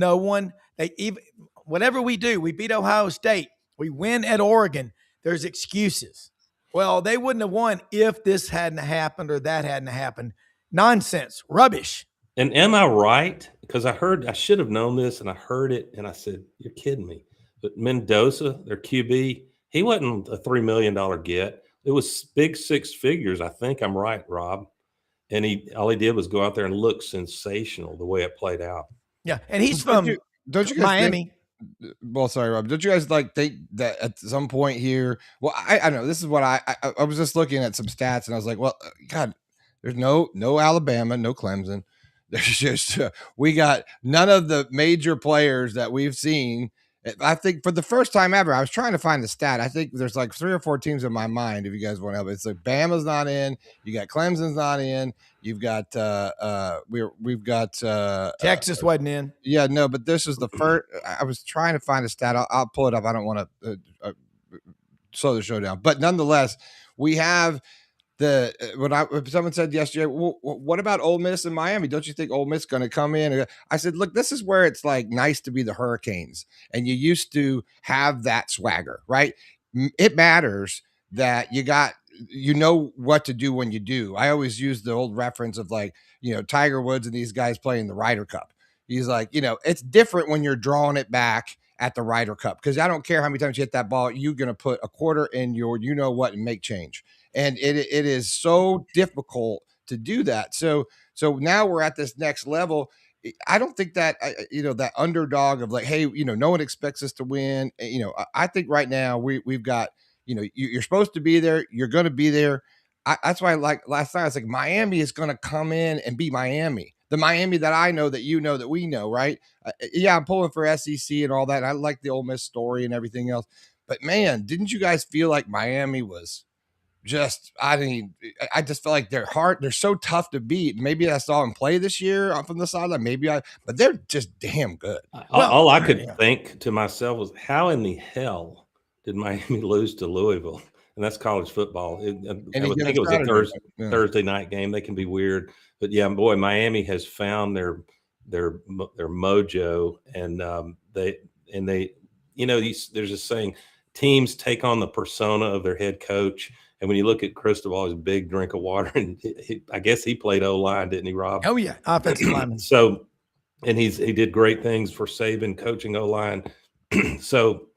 whatever we do, we beat Ohio State, we win at Oregon, there's excuses. Well, they wouldn't have won if this hadn't happened or that hadn't happened. Nonsense, rubbish. And am I right? Because I should have known this, and I heard it, and I said, you're kidding me. But Mendoza, their QB, he wasn't a $3 million get. It was big 6 figures. I think I'm right, Rob. And all he did was go out there and look sensational the way it played out. Yeah, and he's from don't you guys Miami. Well, sorry, Rob. Don't you guys think that at some point here? Well, I know this is what I was just looking at some stats, and I was like, well, God, there's no Alabama, no Clemson. There's just we got none of the major players that we've seen. I think for the first time ever, I was trying to find the stat. I think there's like 3 or 4 teams in my mind. If you guys want to help, it's like Bama's not in. You got Clemson's not in. You've got we've got Texas wasn't in. Yeah, no, but this is the first. I was trying to find a stat. I'll pull it up. I don't want to slow the show down, but nonetheless, we have. Someone said yesterday, well, what about Ole Miss and Miami? Don't you think Ole Miss is going to come in? I said, look, this is where it's like nice to be the Hurricanes, and you used to have that swagger, right? It matters that you know what to do when you do. I always use the old reference of like, Tiger Woods and these guys playing the Ryder Cup. He's like, it's different when you're drawing it back at the Ryder Cup, because I don't care how many times you hit that ball, you're going to put a quarter in your, and make change. And it is so difficult to do that. So now we're at this next level. I don't think that, that underdog of like, hey, no one expects us to win. I think right now we've got, you're supposed to be there. You're going to be there. That's why, like last night, I was like, Miami is going to come in and be Miami. The Miami that I know, that that we know, right? I'm pulling for SEC and all that. I like the Ole Miss story and everything else. But, man, didn't you guys feel like Miami was – I just feel like they're so tough to beat. Maybe I saw them play this year from the sideline. But they're just damn good. All I could think to myself was, how in the hell did Miami lose to Louisville? and that's college football. I Any think it was a Saturday, yeah. Thursday night game. They can be weird, but yeah, boy, Miami has found their mojo, and they there's a saying, teams take on the persona of their head coach. And when you look at Cristobal, his big drink of water, and I guess he played O-line, didn't he, Rob? Oh yeah, offensive lineman. So, and he did great things for Saban coaching O-line. So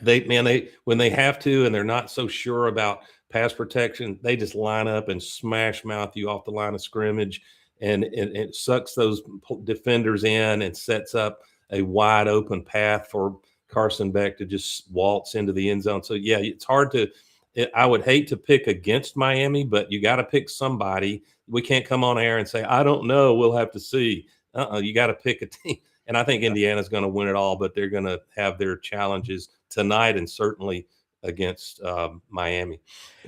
when they have to and they're not so sure about pass protection, they just line up and smash mouth you off the line of scrimmage, and it sucks those defenders in and sets up a wide open path for Carson Beck to just waltz into the end zone. So yeah, it's hard to. I would hate to pick against Miami, but you got to pick somebody. We can't come on air and say, I don't know, we'll have to see. You got to pick a team. And I think Indiana's going to win it all, but they're going to have their challenges tonight and certainly against Miami.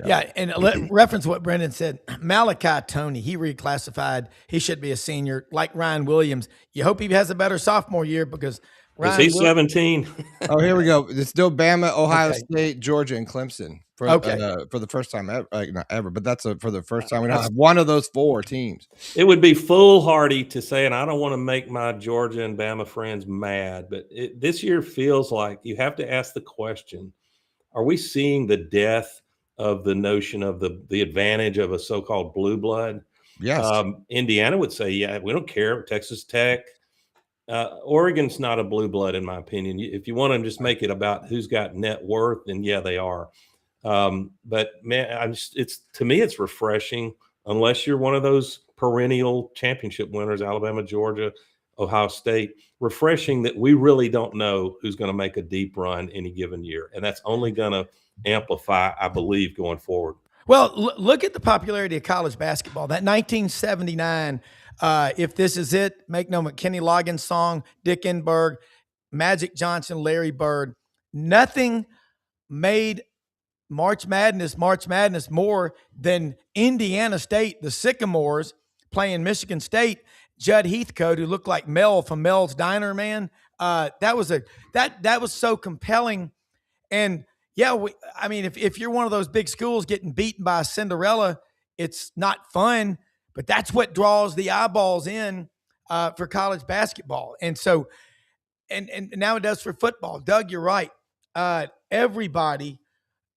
Yeah, and reference what Brendan said. Malachi Tony, he reclassified. He should be a senior, like Ryan Williams. You hope he has a better sophomore year because Ryan is he 17? Oh, here we go. It's still Bama, Ohio State, Georgia, and Clemson for the first time ever. Not ever, but that's for the first time we don't have one of those four teams. It would be foolhardy to say, and I don't want to make my Georgia and Bama friends mad, but this year feels like you have to ask the question, are we seeing the death of the notion of the advantage of a so-called blue blood? Yes. Indiana would say, yeah, we don't care. Texas Tech. Oregon's not a blue blood, in my opinion. If you want to just make it about who's got net worth, then yeah, they are. But man, to me, it's refreshing. Unless you're one of those perennial championship winners, Alabama, Georgia, Ohio State, refreshing that we really don't know who's going to make a deep run any given year, and that's only going to amplify, I believe, going forward. Well, look at the popularity of college basketball. That 1979. If This Is It, Make No Kenny Loggins song, Dick Enberg, Magic Johnson, Larry Bird. Nothing made March Madness more than Indiana State, the Sycamores, playing Michigan State. Judd Heathcote, who looked like Mel from Mel's Diner, man. That was so compelling. And yeah, if you're one of those big schools getting beaten by a Cinderella, it's not fun. But that's what draws the eyeballs in for college basketball. And so, and now it does for football. Doug, you're right. Everybody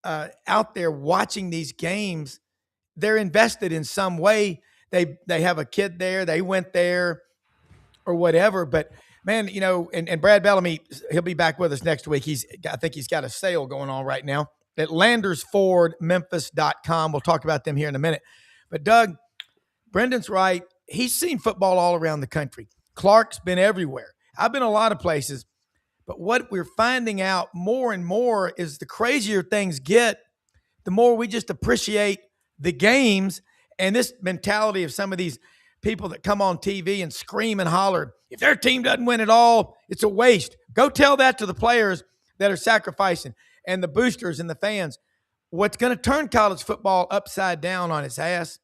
out there watching these games, they're invested in some way. They have a kid there. They went there or whatever. But, man, and Brad Bellamy, he'll be back with us next week. I think he's got a sale going on right now at LandersFordMemphis.com. We'll talk about them here in a minute. But, Doug, Brendan's right. He's seen football all around the country. Clark's been everywhere. I've been a lot of places. But what we're finding out more and more is the crazier things get, the more we just appreciate the games and this mentality of some of these people that come on TV and scream and holler, if their team doesn't win at all, it's a waste. Go tell that to the players that are sacrificing and the boosters and the fans. What's going to turn college football upside down on its ass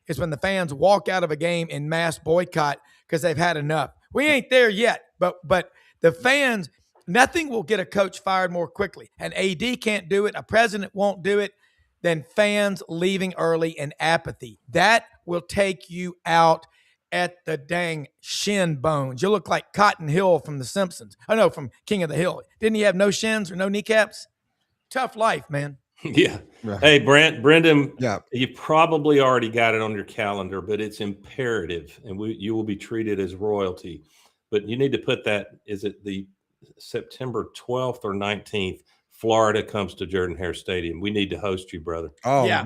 is when the fans walk out of a game in mass boycott because they've had enough. We ain't there yet, but the fans, nothing will get a coach fired more quickly. An AD can't do it. A president won't do it than fans leaving early and apathy. That will take you out at the dang shin bones. You look like Cotton Hill from The Simpsons. I know, from King of the Hill. Didn't he have no shins or no kneecaps? Tough life, man. Yeah. Hey, Brendan, yeah. You probably already got it on your calendar, but it's imperative, and you will be treated as royalty. But you need to put that, is it the September 12th or 19th, Florida comes to Jordan-Hare Stadium. We need to host you, brother. Oh, yeah.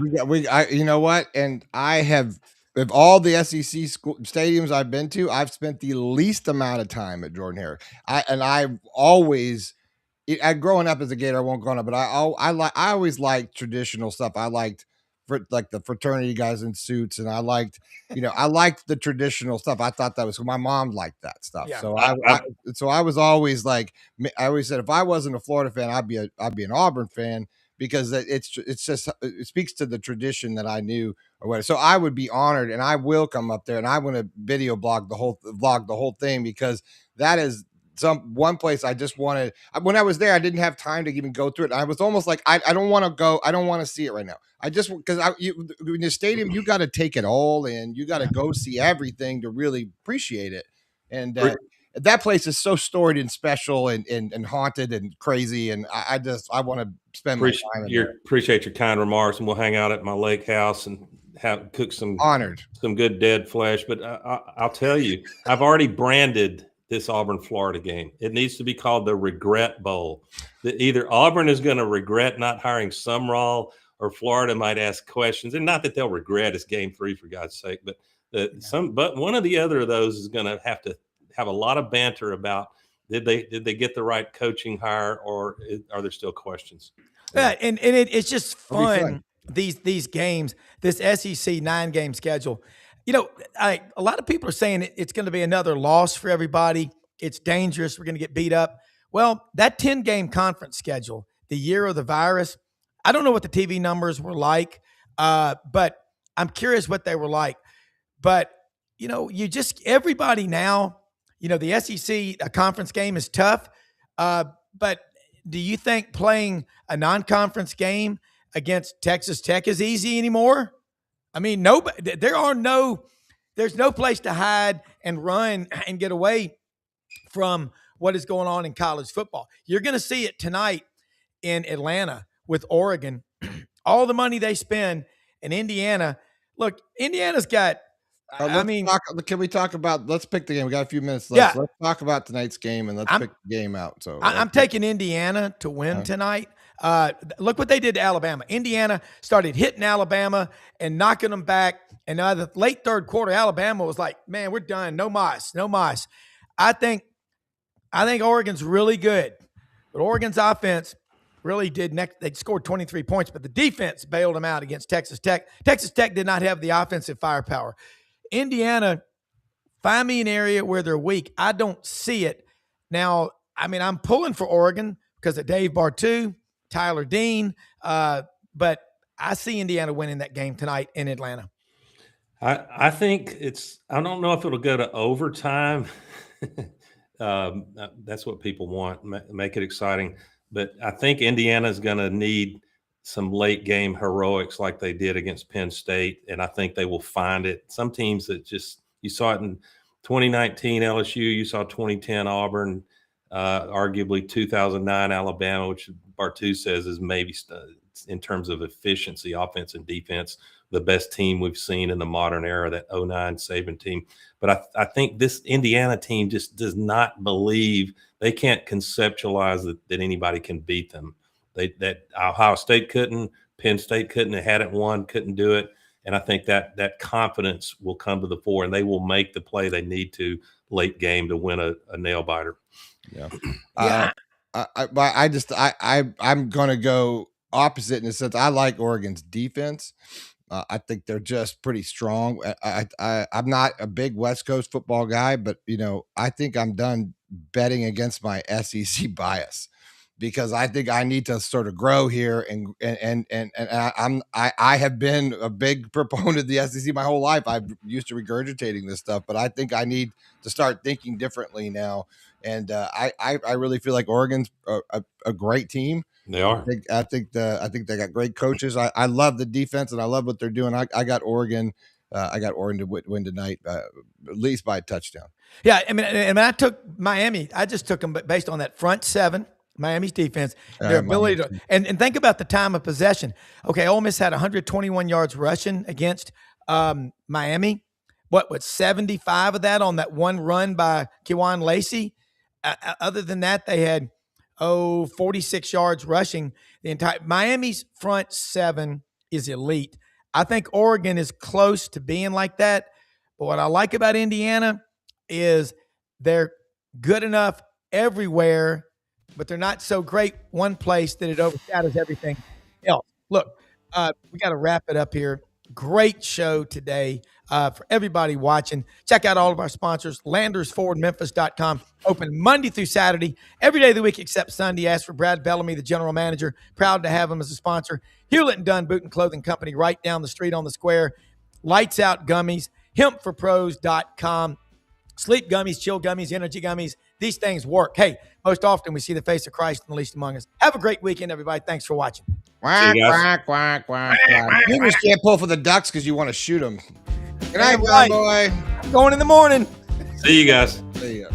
You know what? And I have, of all the SEC stadiums I've been to, I've spent the least amount of time at Jordan-Hare. I've always, growing up as a Gator, I won't go on, but I always liked traditional stuff. I liked like the fraternity guys in suits, and I liked the traditional stuff. I thought that was, my mom liked that stuff. Yeah. So I was always like, I always said, if I wasn't a Florida fan, I'd be an Auburn fan, because it speaks to the tradition that I knew or whatever. So I would be honored, and I will come up there, and I want to video blog the whole thing, because that is one place I just wanted. When I was there, I didn't have time to even go through it. I was almost like, I don't want to go. I don't want to see it right now. I just, because in the stadium, you got to take it all in. You got to go see everything to really appreciate it. And that place is so storied and special and haunted and crazy. And I want to spend my time in there. Appreciate your kind remarks, and we'll hang out at my lake house and cook some good dead flesh. But I'll tell you, I've already branded this Auburn Florida game. It needs to be called the Regret Bowl. Either Auburn is going to regret not hiring Sumrall, or Florida might ask questions, and not that they'll regret it's game 3 for God's sake, but one of the other of those is going to have a lot of banter about did they get the right coaching hire, or are there still questions? Yeah, and it's just fun. These games, this SEC 9-game schedule. A lot of people are saying it's going to be another loss for everybody. It's dangerous. We're going to get beat up. Well, that 10-game conference schedule, the year of the virus, I don't know what the TV numbers were like, but I'm curious what they were like. But, everybody now, the SEC a conference game is tough. But do you think playing a non-conference game against Texas Tech is easy anymore? I mean, there's no place to hide and run and get away from what is going on in college football. You're going to see it tonight in Atlanta with Oregon. All the money they spend in Indiana. Look, Indiana's got, can we talk about, let's pick the game. We got a few minutes left. Yeah. Let's talk about tonight's game and let's pick the game out. So I'm taking Indiana to win tonight. Look what they did to Alabama. Indiana started hitting Alabama and knocking them back. And the late third quarter, Alabama was like, man, we're done. No mas. I think Oregon's really good, but Oregon's offense really did they scored 23 points, but the defense bailed them out against Texas Tech. Texas Tech did not have the offensive firepower. Indiana, find me an area where they're weak. I don't see it. Now, I'm pulling for Oregon because of Dave Bartu, Tyler Dean, but I see Indiana winning that game tonight in Atlanta. I think I don't know if it'll go to overtime. That's what people want, make it exciting. But I think Indiana's going to need some late game heroics like they did against Penn State, and I think they will find it. Some teams that you saw it in 2019 LSU, you saw 2010 Auburn, arguably 2009 Alabama, which Bartu says is maybe in terms of efficiency, offense and defense, the best team we've seen in the modern era, that 2009 Saban team. But I think this Indiana team just does not believe, they can't conceptualize that anybody can beat them. That Ohio State couldn't, Penn State couldn't, they hadn't won, couldn't do it. And I think that confidence will come to the fore, and they will make the play they need to late game to win a nail biter. Yeah. I'm going to go opposite in the sense I like Oregon's defense. I think they're just pretty strong. I'm not a big West Coast football guy, but I think I'm done betting against my SEC bias, because I think I need to sort of grow here, and I have been a big proponent of the SEC my whole life. I'm used to regurgitating this stuff, but I think I need to start thinking differently now. And I really feel like Oregon's a great team. They are. I think they got great coaches. I love the defense, and I love what they're doing. I got Oregon. I got Oregon to win tonight, at least by a touchdown. Yeah, and I took Miami. I just took them based on that front seven. Miami's defense, their ability to, and think about the time of possession. Okay, Ole Miss had 121 yards rushing against Miami. What 75 of that on that one run by Kewan Lacey? Other than that, they had 46 yards rushing. The entire Miami's front seven is elite. I think Oregon is close to being like that. But what I like about Indiana is they're good enough everywhere, but they're not so great one place that it overshadows everything else. Look, we got to wrap it up here. Great show today for everybody watching. Check out all of our sponsors. LandersFordMemphis.com. Open Monday through Saturday, every day of the week except Sunday. Ask for Brad Bellamy, the general manager. Proud to have him as a sponsor. Hewlett & Dunn Boot and Clothing Company right down the street on the square. Lights Out Gummies. HempForPros.com. Sleep Gummies, Chill Gummies, Energy Gummies. These things work. Hey, most often we see the face of Christ in the least among us. Have a great weekend, everybody. Thanks for watching. Quack, See you guys. quack, quack, quack, quack. You just can't pull for the Ducks because you want to shoot them. Good night, Damn right. boy. I'm going in the morning. See you guys. See ya.